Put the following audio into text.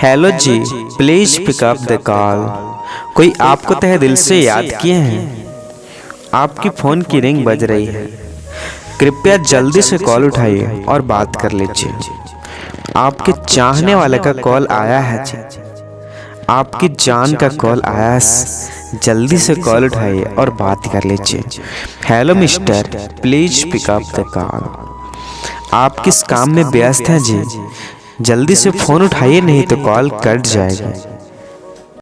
Hello जी, please pick up the call. कोई आपको तहे दिल से याद किए हैं। आपकी फ़ोन की रिंग बज रही है। कृपया जल्दी से कॉल उठाइए और बात कर लीजिए। आपके चाहने वाले का कॉल आया है जी। आपकी जान का कॉल आया है। जल्दी से कॉल उठाइए और बात कर लीजिए। Hello mister, please pick up the call. आप किस काम में व्यस्त हैं जी? जल्दी से फ़ोन उठाइए, नहीं तो कॉल कट जाएगी।